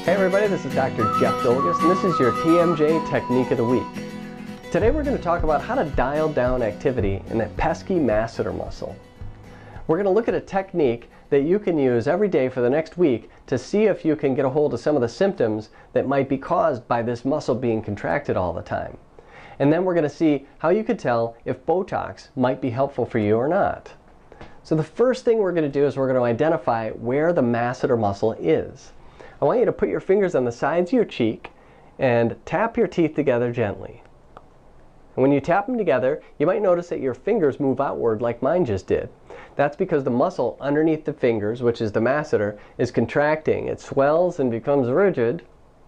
Hey everybody, this is Dr. Jeff Dolgus, and this is your TMJ Technique of the Week. Today we're going to talk about how to dial down activity in that pesky masseter muscle. We're going to look at a technique that you can use every day for the next week to see if you can get a hold of some of the symptoms that might be caused by this muscle being contracted all the time. And then we're going to see how you could tell if Botox might be helpful for you or not. So the first thing we're going to do is we're going to identify where the masseter muscle is. I want you to put your fingers on the sides of your cheek and tap your teeth together gently. And when you tap them together, you might notice that your fingers move outward like mine just did. That's because the muscle underneath the fingers, which is the masseter, is contracting. It swells and becomes rigid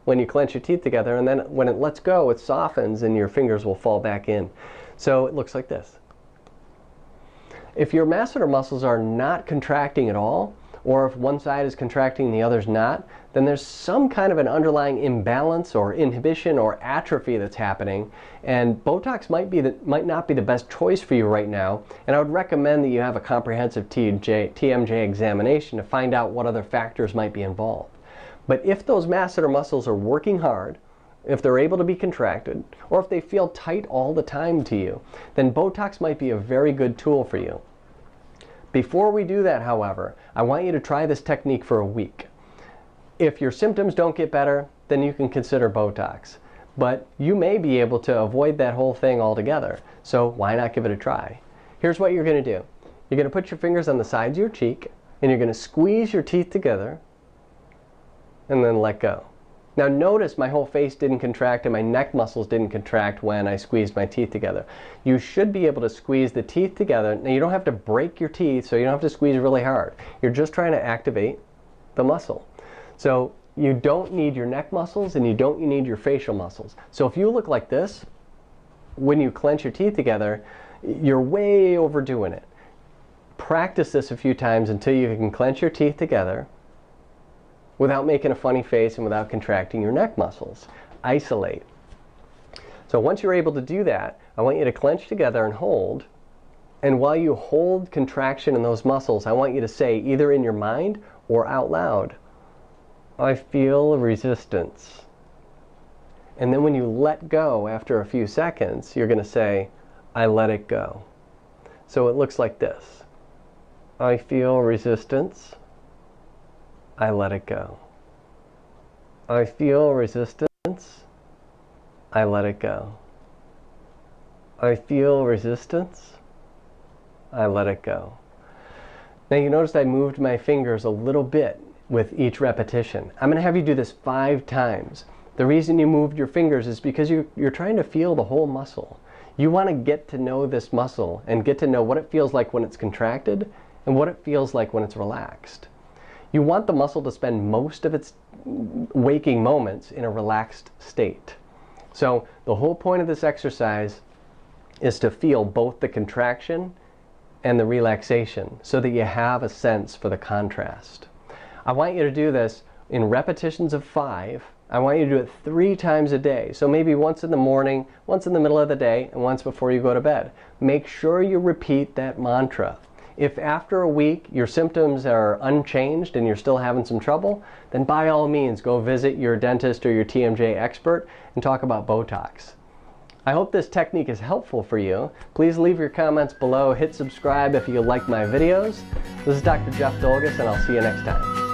when you clench your teeth together, and then when it lets go, it softens and your fingers will fall back in. So it looks like this. If your masseter muscles are not contracting at all, or if one side is contracting and the other's not, then there's some kind of an underlying imbalance or inhibition or atrophy that's happening, and Botox might not be the best choice for you right now, and I would recommend that you have a comprehensive TMJ examination to find out what other factors might be involved. But if those masseter muscles are working hard, if they're able to be contracted, or if they feel tight all the time to you, then Botox might be a very good tool for you. Before we do that, however, I want you to try this technique for a week. If your symptoms don't get better, then you can consider Botox. But you may be able to avoid that whole thing altogether, so why not give it a try? Here's what you're going to do. You're going to put your fingers on the sides of your cheek, and you're going to squeeze your teeth together, and then let go. Now notice my whole face didn't contract and my neck muscles didn't contract when I squeezed my teeth together. You should be able to squeeze the teeth together. Now you don't have to break your teeth, so you don't have to squeeze really hard. You're just trying to activate the muscle. So you don't need your neck muscles and you don't need your facial muscles. So if you look like this, when you clench your teeth together, you're way overdoing it. Practice this a few times until you can clench your teeth together without making a funny face and without contracting your neck muscles. Isolate. So once you're able to do that, I want you to clench together and hold. And while you hold contraction in those muscles, I want you to say either in your mind or out loud, I feel resistance. And then when you let go after a few seconds, you're going to say, I let it go. So it looks like this. I feel resistance. I let it go. I feel resistance. I let it go. I feel resistance. I let it go. Now you noticed I moved my fingers a little bit with each repetition. I'm going to have you do this 5 times. The reason you moved your fingers is because you're trying to feel the whole muscle. You want to get to know this muscle and get to know what it feels like when it's contracted and what it feels like when it's relaxed. You want the muscle to spend most of its waking moments in a relaxed state. So the whole point of this exercise is to feel both the contraction and the relaxation so that you have a sense for the contrast. I want you to do this in repetitions of 5. I want you to do it 3 times a day. So maybe once in the morning, once in the middle of the day, and once before you go to bed. Make sure you repeat that mantra. If after a week your symptoms are unchanged and you're still having some trouble, then by all means go visit your dentist or your TMJ expert and talk about Botox. I hope this technique is helpful for you. Please leave your comments below. Hit subscribe if you like my videos. This is Dr. Jeff Dolgus, and I'll see you next time.